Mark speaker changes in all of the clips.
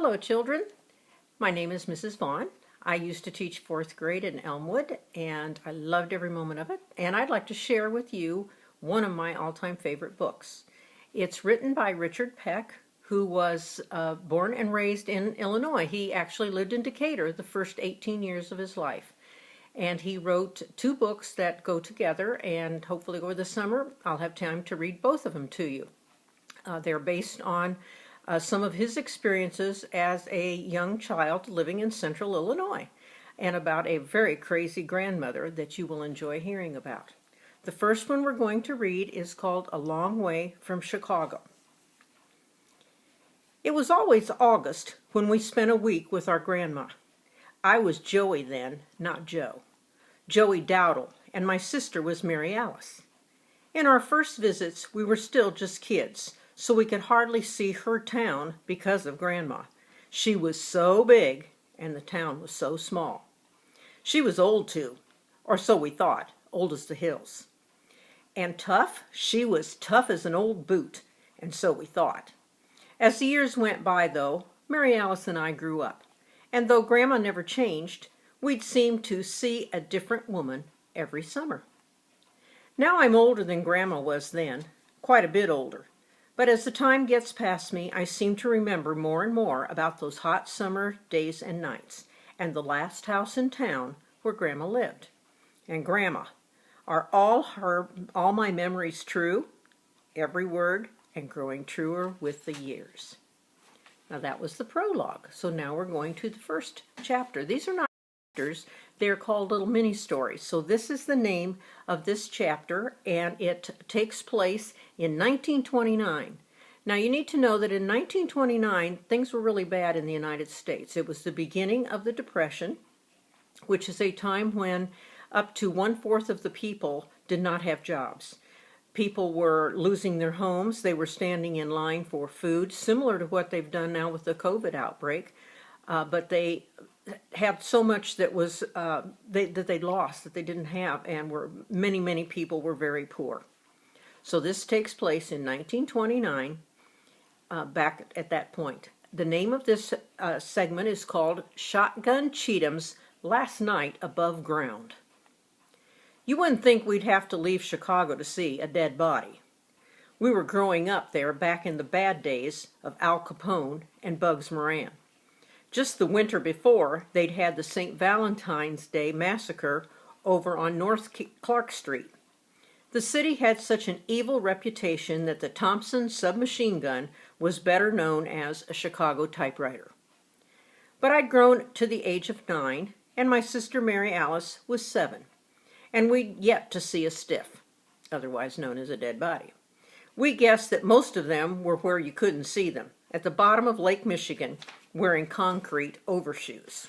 Speaker 1: Hello, children. My name is Mrs. Vaughan. I used to teach fourth grade in Elmwood, and I loved every moment of it. And I'd like to share with you one of my all-time favorite books. It's written by Richard Peck, who was born and raised in Illinois. He actually lived in Decatur the first 18 years of his life. And he wrote two books that go together, and hopefully over the summer I'll have time to read both of them to you. They're based on some of his experiences as a young child living in central Illinois, and about a very crazy grandmother that you will enjoy hearing about. The first one we're going to read is called A Long Way from Chicago. It was always August when we spent a week with our grandma. I was Joey then, not Joe. Joey Dowdle, and my sister was Mary Alice. In our first visits, we were still just kids, so we could hardly see her town because of Grandma. She was so big, and the town was so small. She was old too, or so we thought, old as the hills. And tough? She was tough as an old boot, and so we thought. As the years went by, though, Mary Alice and I grew up, and though Grandma never changed, we'd seem to see a different woman every summer. Now I'm older than Grandma was then, quite a bit older. But as the time gets past me, I seem to remember more and more about those hot summer days and nights, and the last house in town where Grandma lived. And Grandma, are all my memories true? Every word, and growing truer with the years. Now that was the prologue, so now we're going to the first chapter. These are not chapters, they're called little mini stories. So this is the name of this chapter, and it takes place in 1929. Now you need to know that in 1929, things were really bad in the United States. It was the beginning of the Depression, which is a time when up to 1/4 of the people did not have jobs. People were losing their homes. They were standing in line for food, similar to what they've done now with the COVID outbreak. But they had so much that was that they lost, that they didn't have, and many people were very poor. So this takes place in 1929, back at that point. The name of this segment is called Shotgun Cheatham's Last Night Above Ground. You wouldn't think we'd have to leave Chicago to see a dead body. We were growing up there back in the bad days of Al Capone and Bugs Moran. Just the winter before, they'd had the St. Valentine's Day massacre over on North Clark Street. The city had such an evil reputation that the Thompson submachine gun was better known as a Chicago typewriter. But I'd grown to the age of 9, and my sister Mary Alice was 7. And we'd yet to see a stiff, otherwise known as a dead body. We guessed that most of them were where you couldn't see them, at the bottom of Lake Michigan, wearing concrete overshoes.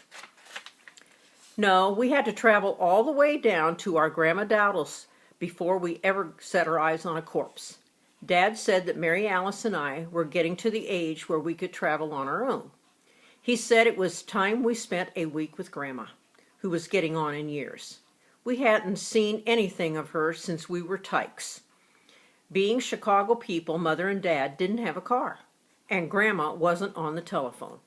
Speaker 1: No, we had to travel all the way down to our Grandma Dowdle's before we ever set our eyes on a corpse. Dad said that Mary Alice and I were getting to the age where we could travel on our own. He said it was time we spent a week with Grandma, who was getting on in years. We hadn't seen anything of her since we were tykes. Being Chicago people, Mother and Dad didn't have a car, and Grandma wasn't on the telephone.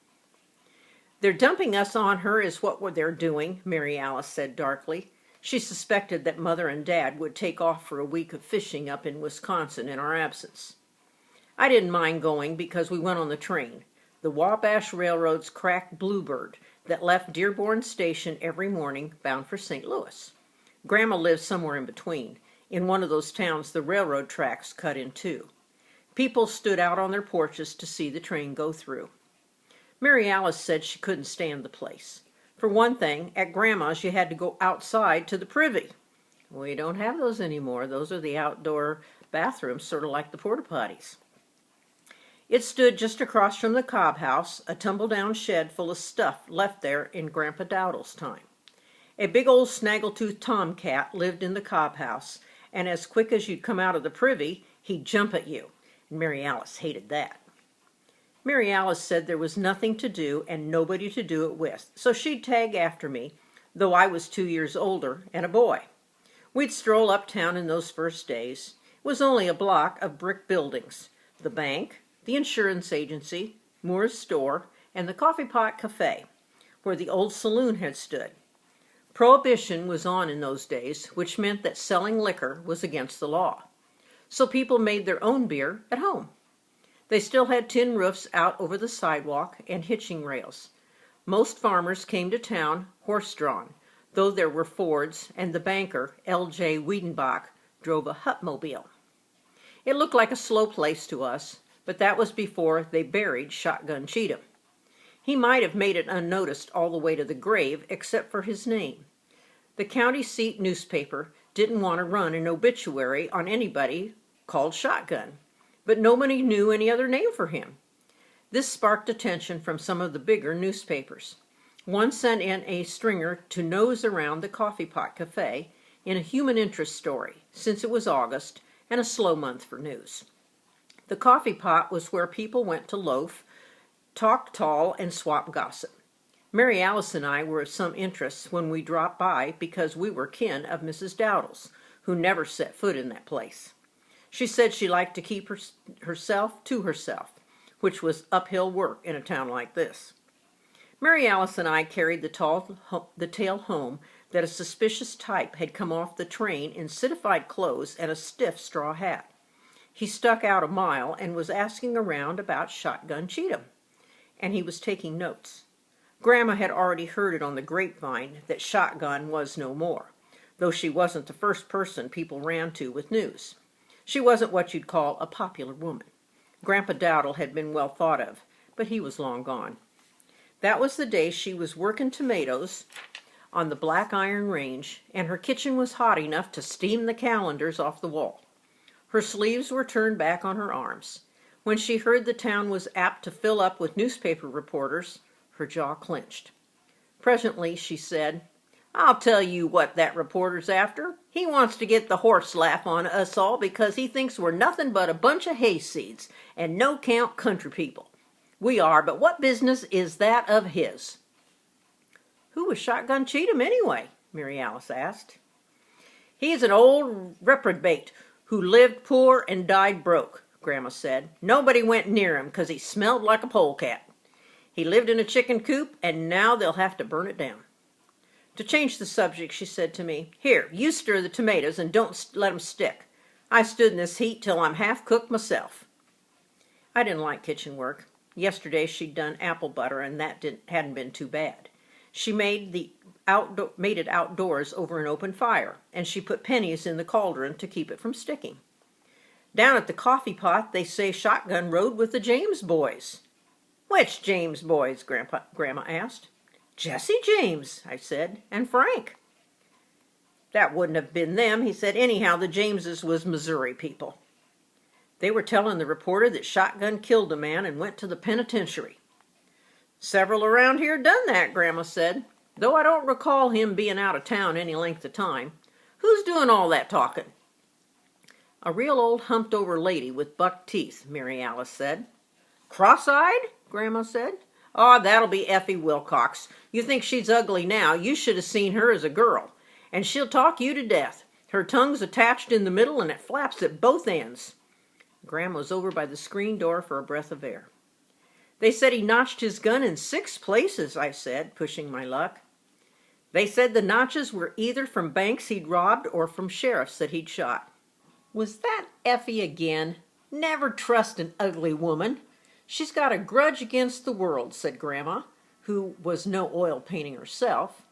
Speaker 1: They're dumping us on her is what they're doing, Mary Alice said darkly. She suspected that Mother and Dad would take off for a week of fishing up in Wisconsin in our absence. I didn't mind going because we went on the train, the Wabash Railroad's cracked Bluebird that left Dearborn Station every morning bound for St. Louis. Grandma lived somewhere in between, in one of those towns the railroad tracks cut in two. People stood out on their porches to see the train go through. Mary Alice said she couldn't stand the place. For one thing, at Grandma's you had to go outside to the privy. We don't have those anymore. Those are the outdoor bathrooms, sort of like the porta potties. It stood just across from the Cobb House, a tumble-down shed full of stuff left there in Grandpa Dowdle's time. A big old snaggletooth tomcat lived in the Cobb House, and as quick as you'd come out of the privy, he'd jump at you. And Mary Alice hated that. Mary Alice said there was nothing to do and nobody to do it with, so she'd tag after me, though I was 2 years older and a boy. We'd stroll uptown in those first days. It was only a block of brick buildings, the bank, the insurance agency, Moore's store, and the Coffee Pot Cafe, where the old saloon had stood. Prohibition was on in those days, which meant that selling liquor was against the law. So people made their own beer at home. They still had tin roofs out over the sidewalk and hitching rails. Most farmers came to town horse-drawn, though there were Fords, and the banker, L.J. Wiedenbach, drove a Hutmobile. It looked like a slow place to us, but that was before they buried Shotgun Cheetah. He might have made it unnoticed all the way to the grave, except for his name. The county seat newspaper didn't want to run an obituary on anybody called Shotgun, but nobody knew any other name for him. This sparked attention from some of the bigger newspapers. One sent in a stringer to nose around the Coffee Pot Cafe in a human interest story, since it was August and a slow month for news. The Coffee Pot was where people went to loaf, talk tall, and swap gossip. Mary Alice and I were of some interest when we dropped by because we were kin of Mrs. Dowdall's, who never set foot in that place. She said she liked to keep herself to herself, which was uphill work in a town like this. Mary Alice and I carried the tale home that a suspicious type had come off the train in citified clothes and a stiff straw hat. He stuck out a mile and was asking around about Shotgun Cheetah, and he was taking notes. Grandma had already heard it on the grapevine that Shotgun was no more, though she wasn't the first person people ran to with news. She wasn't what you'd call a popular woman. Grandpa Dowdall had been well thought of, but he was long gone. That was the day she was working tomatoes on the Black Iron Range, and her kitchen was hot enough to steam the calendars off the wall. Her sleeves were turned back on her arms. When she heard the town was apt to fill up with newspaper reporters, her jaw clenched. Presently she said, "I'll tell you what that reporter's after. He wants to get the horse laugh on us all because he thinks we're nothing but a bunch of hayseeds and no-count country people. We are, but what business is that of his?" "Who was Shotgun Cheetah anyway?" Mary Alice asked. "He's an old reprobate who lived poor and died broke," Grandma said. "Nobody went near him 'cause he smelled like a polecat. He lived in a chicken coop, and now they'll have to burn it down." To change the subject, she said to me, "Here, you stir the tomatoes and don't let 'em stick. I stood in this heat till I'm half cooked myself." I didn't like kitchen work. Yesterday she'd done apple butter, and that hadn't been too bad. She made it outdoors over an open fire, and she put pennies in the cauldron to keep it from sticking. "Down at the Coffee Pot, they say Shotgun rode with the James boys." "Which James boys?" Grandma asked. "Jesse James," I said, "and Frank." "That wouldn't have been them," he said. "Anyhow, the Jameses was Missouri people. They were telling the reporter that Shotgun killed a man and went to the penitentiary." "Several around here done that," Grandma said, "though I don't recall him being out of town any length of time. Who's doing all that talking?" "A real old humped-over lady with buck teeth," Mary Alice said. "Cross-eyed?" Grandma said. "Oh, that'll be Effie Wilcox. You think she's ugly now. You should have seen her as a girl. And she'll talk you to death. Her tongue's attached in the middle and it flaps at both ends." Grandma was over by the screen door for a breath of air. "They said he notched his gun in 6 places," I said, pushing my luck. "They said the notches were either from banks he'd robbed or from sheriffs that he'd shot." "Was that Effie again? Never trust an ugly woman. She's got a grudge against the world," said Grandma, who was no oil painting herself.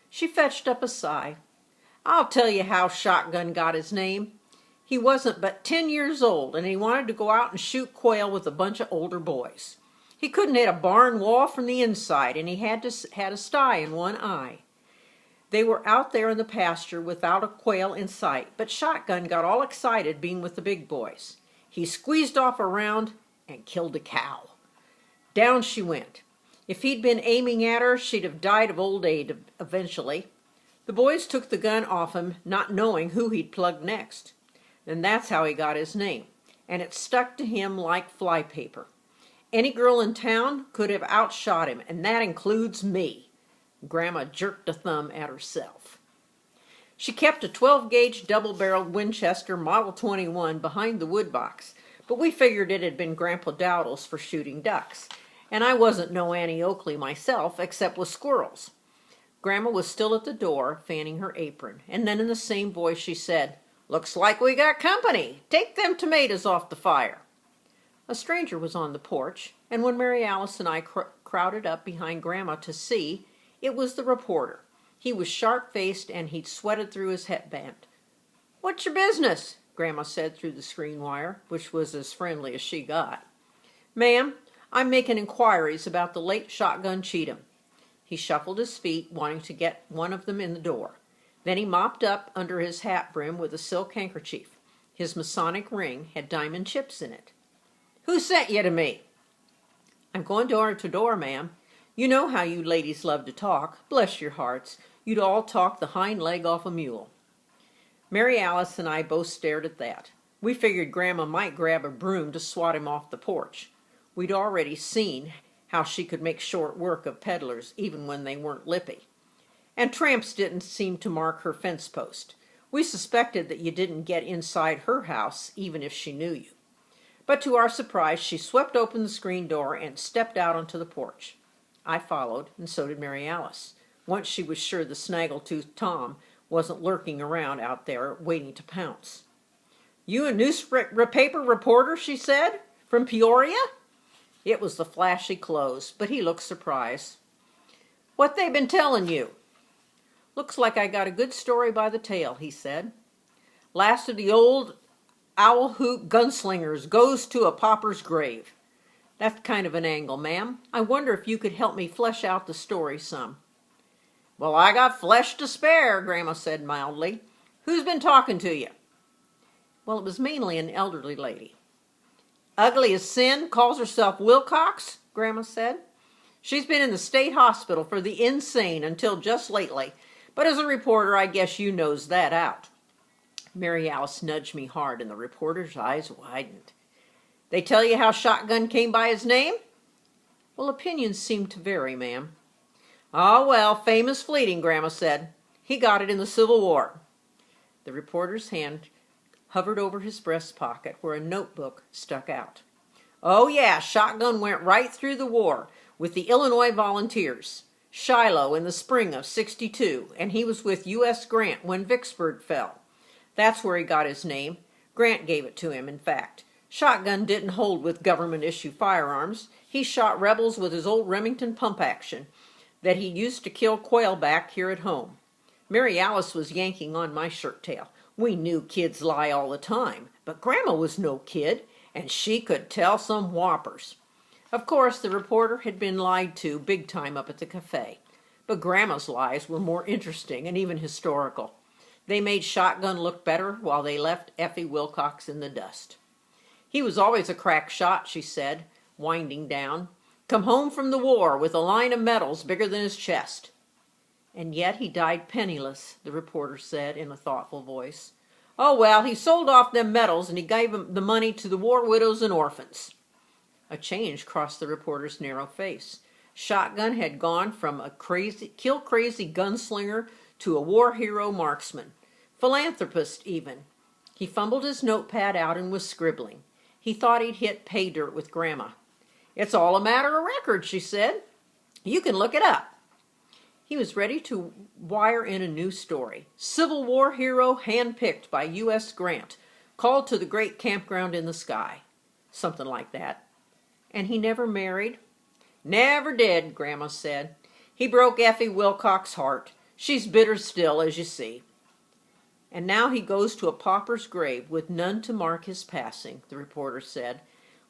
Speaker 1: She fetched up a sigh. "I'll tell you how Shotgun got his name. He wasn't but 10 years old, and he wanted to go out and shoot quail with a bunch of older boys. He couldn't hit a barn wall from the inside, and he had a sty in one eye. They were out there in the pasture without a quail in sight, but Shotgun got all excited being with the big boys. He squeezed off a round and killed a cow. Down she went. If he'd been aiming at her, she'd have died of old age eventually. The boys took the gun off him, not knowing who he'd plugged next. And that's how he got his name, and it stuck to him like flypaper. Any girl in town could have outshot him, and that includes me." Grandma jerked a thumb at herself. She kept a 12-gauge double-barreled Winchester Model 21 behind the wood box, but we figured it had been Grandpa Dowdall's for shooting ducks, And I wasn't no Annie Oakley myself, except with squirrels. Grandma was still at the door, fanning her apron, and then in the same voice she said, "Looks like we got company. Take them tomatoes off the fire." A stranger was on the porch, and when Mary Alice and I crowded up behind Grandma to see, it was the reporter. He was sharp-faced, and he'd sweated through his headband. "What's your business?" Grandma said through the screen wire, which was as friendly as she got. "Ma'am, I'm making inquiries about the late shotgun Cheetah." He shuffled his feet, wanting to get one of them in the door. Then he mopped up under his hat brim with a silk handkerchief. His Masonic ring had diamond chips in it. "Who sent you to me?" "I'm going door to door, ma'am. You know how you ladies love to talk. Bless your hearts, you'd all talk the hind leg off a mule." Mary Alice and I both stared at that. We figured Grandma might grab a broom to swat him off the porch. We'd already seen how she could make short work of peddlers even when they weren't lippy. And tramps didn't seem to mark her fence post. We suspected that you didn't get inside her house even if she knew you. But to our surprise, she swept open the screen door and stepped out onto the porch. I followed, and so did Mary Alice. Once she was sure the snaggle-toothed Tom wasn't lurking around out there waiting to pounce. "You a newspaper reporter," she said, "from Peoria?" It was the flashy clothes, but he looked surprised. "What they been telling you?" "Looks like I got a good story by the tail," he said. "Last of the old owl hoop gunslingers goes to a pauper's grave." "That's kind of an angle, ma'am. I wonder if you could help me flesh out the story some." "Well, I got flesh to spare," Grandma said mildly. "Who's been talking to you?" Well, it was mainly an elderly lady. "Ugly as sin, calls herself Wilcox," Grandma said. "She's been in the state hospital for the insane until just lately, but as a reporter, I guess you knows that out." Mary Alice nudged me hard, and the reporter's eyes widened. "They tell you how Shotgun came by his name?" "Well, opinions seem to vary, ma'am." "Oh, well, fame is fleeting," Grandma said. "He got it in the Civil War." The reporter's hand hovered over his breast pocket where a notebook stuck out. "Oh, yeah, Shotgun went right through the war with the Illinois Volunteers. Shiloh in the spring of '62, and he was with U.S. Grant when Vicksburg fell. That's where he got his name. Grant gave it to him, in fact. Shotgun didn't hold with government-issue firearms. He shot rebels with his old Remington pump-action that he used to kill quail back here at home." Mary Alice was yanking on my shirt tail. We knew kids lie all the time, but Grandma was no kid, and she could tell some whoppers. Of course, the reporter had been lied to big time up at the cafe, but Grandma's lies were more interesting and even historical. They made Shotgun look better while they left Effie Wilcox in the dust. "He was always a crack shot," she said, winding down. "Come home from the war with a line of medals bigger than his chest." "And yet he died penniless," the reporter said in a thoughtful voice. "Oh, well, he sold off them medals and he gave the money to the war widows and orphans." A change crossed the reporter's narrow face. Shotgun had gone from a kill-crazy gunslinger to a war hero marksman. Philanthropist, even. He fumbled his notepad out and was scribbling. He thought he'd hit pay dirt with Grandma. "It's all a matter of record," she said. "You can look it up." He was ready to wire in a new story. Civil War hero handpicked by U.S. Grant, called to the great campground in the sky. Something like that. "And he never married?" "Never did," Grandma said. "He broke Effie Wilcox's heart. She's bitter still, as you see." "And now he goes to a pauper's grave with none to mark his passing," the reporter said,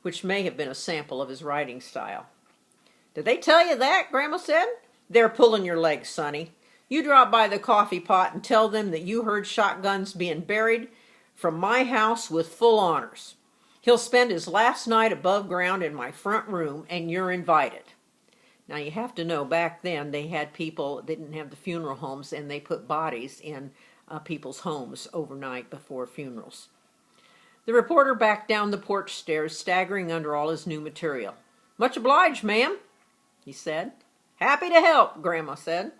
Speaker 1: which may have been a sample of his writing style. "Did they tell you that?" Grandma said. "They're pulling your legs, Sonny. You drop by the coffee pot and tell them that you heard Shotgun's being buried from my house with full honors. He'll spend his last night above ground in my front room, and you're invited." Now, you have to know, back then they had people, they didn't have the funeral homes, and they put bodies in people's homes overnight before funerals. The reporter backed down the porch stairs, staggering under all his new material. "Much obliged, ma'am," he said. "Happy to help," Grandma said.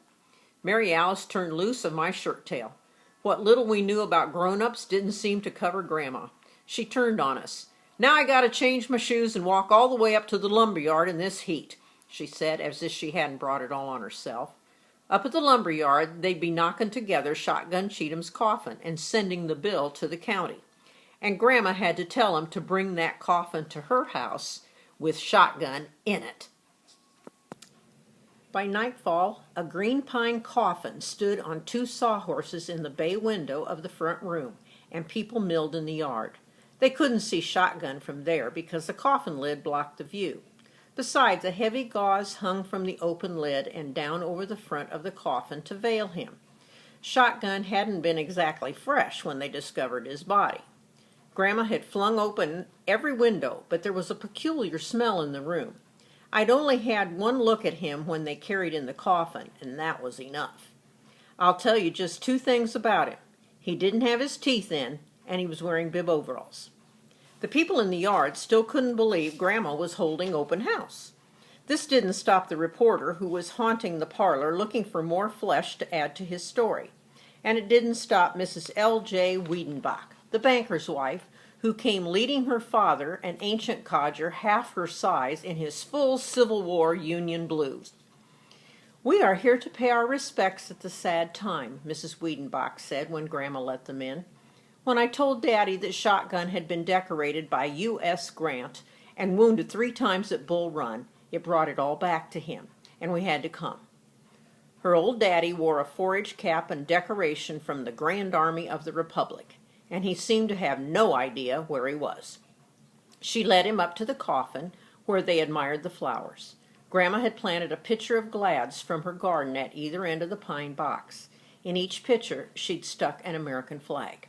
Speaker 1: Mary Alice turned loose of my shirt tail. What little we knew about grown-ups didn't seem to cover Grandma. She turned on us. "Now I gotta change my shoes and walk all the way up to the lumberyard in this heat," she said, as if she hadn't brought it all on herself. Up at the lumberyard, they'd be knocking together Shotgun Cheatham's coffin and sending the bill to the county. And Grandma had to tell him to bring that coffin to her house with Shotgun in it. By nightfall, a green pine coffin stood on two sawhorses in the bay window of the front room, and people milled in the yard. They couldn't see Shotgun from there because the coffin lid blocked the view. Besides, a heavy gauze hung from the open lid and down over the front of the coffin to veil him. Shotgun hadn't been exactly fresh when they discovered his body. Grandma had flung open every window, but there was a peculiar smell in the room. I'd only had one look at him when they carried in the coffin, and that was enough. I'll tell you just two things about him. He didn't have his teeth in, and he was wearing bib overalls. The people in the yard still couldn't believe Grandma was holding open house. This didn't stop the reporter who was haunting the parlor looking for more flesh to add to his story. And it didn't stop Mrs. L.J. Wiedenbach, the banker's wife, who came leading her father, an ancient codger half her size, in his full Civil War Union blue. "We are here to pay our respects at the sad time," Mrs. Wiedenbach said when Grandma let them in. "When I told Daddy that Shotgun had been decorated by U.S. Grant and wounded 3 times at Bull Run, it brought it all back to him, and we had to come." Her old daddy wore a forage cap and decoration from the Grand Army of the Republic, and he seemed to have no idea where he was. She led him up to the coffin, where they admired the flowers. Grandma had planted a pitcher of glads from her garden at either end of the pine box. In each pitcher she'd stuck an American flag.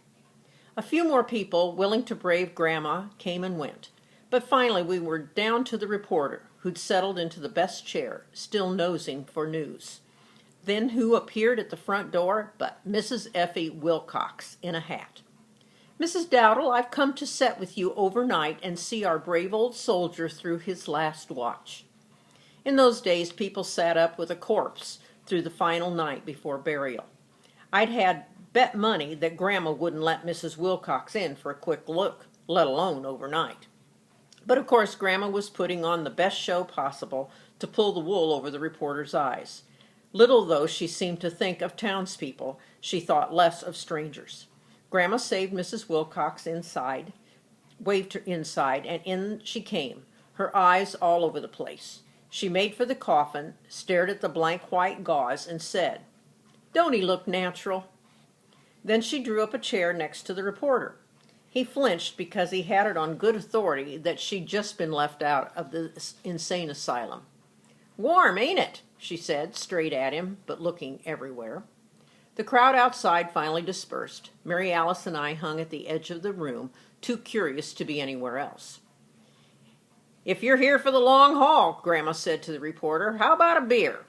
Speaker 1: A few more people, willing to brave Grandma, came and went, but finally we were down to the reporter, who'd settled into the best chair, still nosing for news. Then who appeared at the front door but Mrs. Effie Wilcox in a hat. "Mrs. Dowdle, I've come to set with you overnight and see our brave old soldier through his last watch." In those days, people sat up with a corpse through the final night before burial. I'd had bet money that Grandma wouldn't let Mrs. Wilcox in for a quick look, let alone overnight. But of course, Grandma was putting on the best show possible to pull the wool over the reporter's eyes. Little though she seemed to think of townspeople, she thought less of strangers. Grandma saved Mrs. Wilcox inside, waved her inside, and in she came, her eyes all over the place. She made for the coffin, stared at the blank white gauze, and said, "Don't he look natural?" Then she drew up a chair next to the reporter. He flinched because he had it on good authority that she'd just been left out of the insane asylum. "Warm, ain't it?" she said, straight at him, but looking everywhere. The crowd outside finally dispersed. Mary Alice and I hung at the edge of the room, too curious to be anywhere else. "If you're here for the long haul," Grandma said to the reporter, "how about a beer?"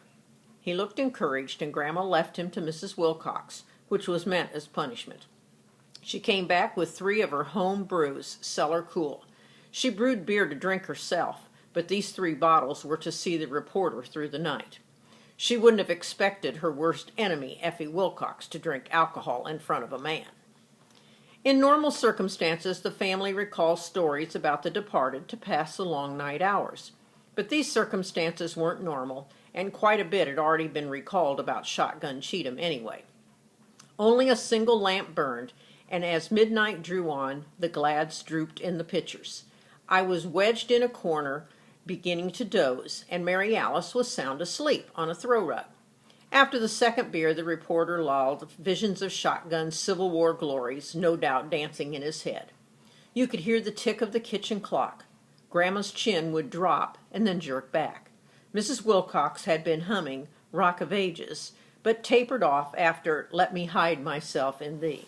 Speaker 1: He looked encouraged, and Grandma left him to Mrs. Wilcox, which was meant as punishment. She came back with 3 of her home brews, cellar cool. She brewed beer to drink herself, but these 3 bottles were to see the reporter through the night. She wouldn't have expected her worst enemy, Effie Wilcox, to drink alcohol in front of a man. In normal circumstances, the family recalls stories about the departed to pass the long night hours. But these circumstances weren't normal, and quite a bit had already been recalled about Shotgun Cheatham anyway. Only a single lamp burned, and as midnight drew on, the glads drooped in the pitchers. I was wedged in a corner, beginning to doze, and Mary Alice was sound asleep on a throw rug. After the second beer, the reporter lulled, visions of Shotgun's Civil War glories, no doubt dancing in his head. You could hear the tick of the kitchen clock. Grandma's chin would drop and then jerk back. Mrs. Wilcox had been humming Rock of Ages, but tapered off after Let Me Hide Myself in Thee.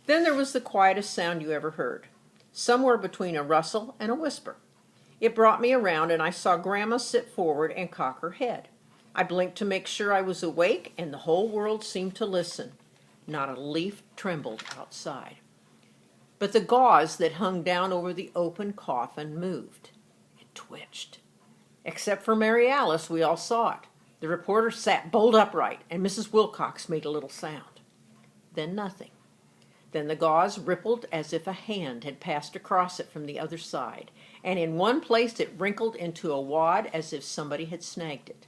Speaker 1: Then there was the quietest sound you ever heard, somewhere between a rustle and a whisper. It brought me around, and I saw Grandma sit forward and cock her head. I blinked to make sure I was awake, and the whole world seemed to listen. Not a leaf trembled outside. But the gauze that hung down over the open coffin moved. It twitched. Except for Mary Alice, we all saw it. The reporter sat bolt upright, and Mrs. Wilcox made a little sound. Then nothing. Then the gauze rippled as if a hand had passed across it from the other side, and in one place it wrinkled into a wad as if somebody had snagged it,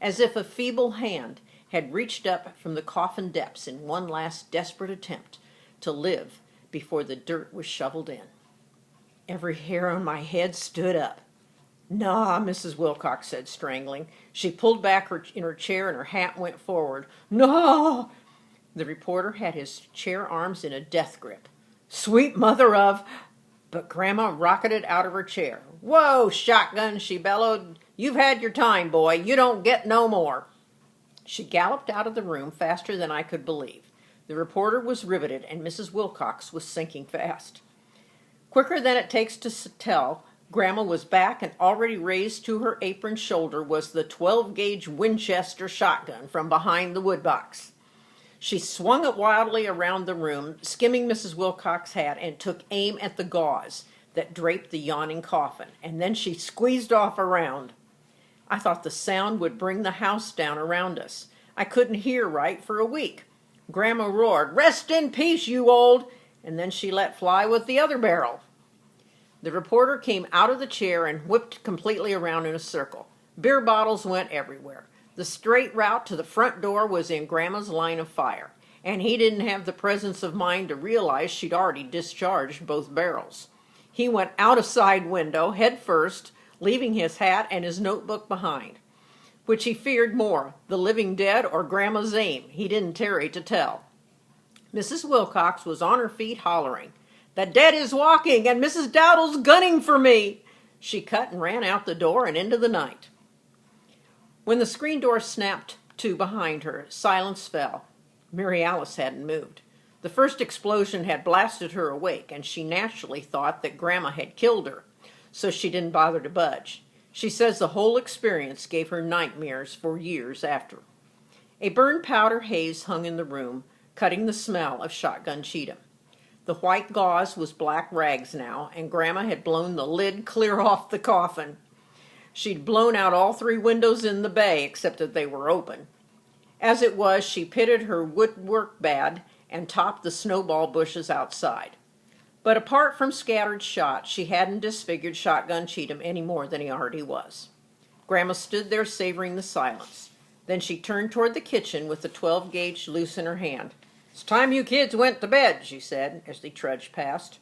Speaker 1: as if a feeble hand had reached up from the coffin depths in one last desperate attempt to live before the dirt was shoveled in. Every hair on my head stood up. "Nah," Mrs. Wilcox said, strangling. She pulled back in her chair and her hat went forward. "No!" The reporter had his chair arms in a death grip. "Sweet mother of—" But Grandma rocketed out of her chair. "Whoa, shotgun," she bellowed. "You've had your time, boy. You don't get no more." She galloped out of the room faster than I could believe. The reporter was riveted, and Mrs. Wilcox was sinking fast. Quicker than it takes to tell, Grandma was back, and already raised to her apron shoulder was the 12-gauge Winchester shotgun from behind the woodbox. She swung it wildly around the room, skimming Mrs. Wilcox's hat, and took aim at the gauze that draped the yawning coffin, and then she squeezed off around. I thought the sound would bring the house down around us. I couldn't hear right for a week. Grandma roared, "Rest in peace, you old," and then she let fly with the other barrel. The reporter came out of the chair and whipped completely around in a circle. Beer bottles went everywhere. The straight route to the front door was in Grandma's line of fire, and he didn't have the presence of mind to realize she'd already discharged both barrels. He went out a side window, head first, leaving his hat and his notebook behind. Which he feared more, the living dead or Grandma's aim. He didn't tarry to tell. Mrs. Wilcox was on her feet hollering, "The dead is walking, and Mrs. Dowdle's gunning for me!" She cut and ran out the door and into the night. When the screen door snapped to behind her, silence fell. Mary Alice hadn't moved. The first explosion had blasted her awake, and she naturally thought that Grandma had killed her, so she didn't bother to budge. She says the whole experience gave her nightmares for years after. A burned powder haze hung in the room, cutting the smell of shotgun Cheetah. The white gauze was black rags now, and Grandma had blown the lid clear off the coffin. She'd blown out all 3 windows in the bay, except that they were open. As it was, she pitted her woodwork bad and topped the snowball bushes outside. But apart from scattered shot, she hadn't disfigured Shotgun Cheetah any more than he already was. Grandma stood there savoring the silence. Then she turned toward the kitchen with the 12-gauge loose in her hand. "It's time you kids went to bed," she said as they trudged past.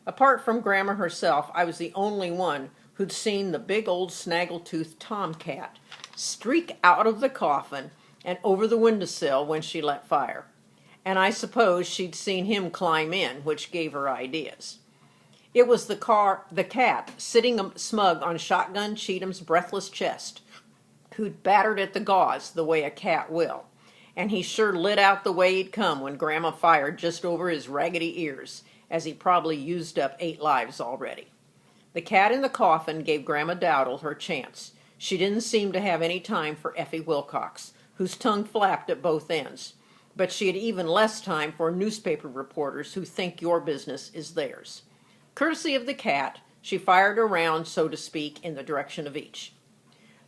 Speaker 1: Apart from Grandma herself, I was the only one who'd seen the big old snaggle-toothed tomcat streak out of the coffin and over the windowsill when she let fire. And I suppose she'd seen him climb in, which gave her ideas. It was the cat, sitting smug on Shotgun Cheatham's breathless chest, who'd battered at the gauze the way a cat will, and he sure lit out the way he'd come when Grandma fired just over his raggedy ears, as he probably used up 8 lives already. The cat in the coffin gave Grandma Dowdle her chance. She didn't seem to have any time for Effie Wilcox, whose tongue flapped at both ends. But she had even less time for newspaper reporters who think your business is theirs. Courtesy of the cat, she fired a round, so to speak, in the direction of each.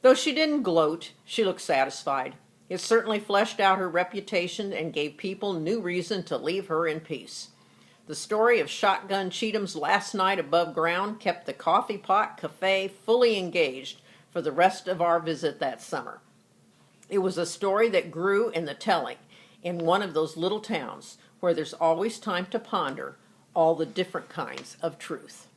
Speaker 1: Though she didn't gloat, she looked satisfied. It certainly fleshed out her reputation and gave people new reason to leave her in peace. The story of Shotgun Cheatham's last night above ground kept the Coffee Pot Cafe fully engaged for the rest of our visit that summer. It was a story that grew in the telling, in one of those little towns where there's always time to ponder all the different kinds of truth.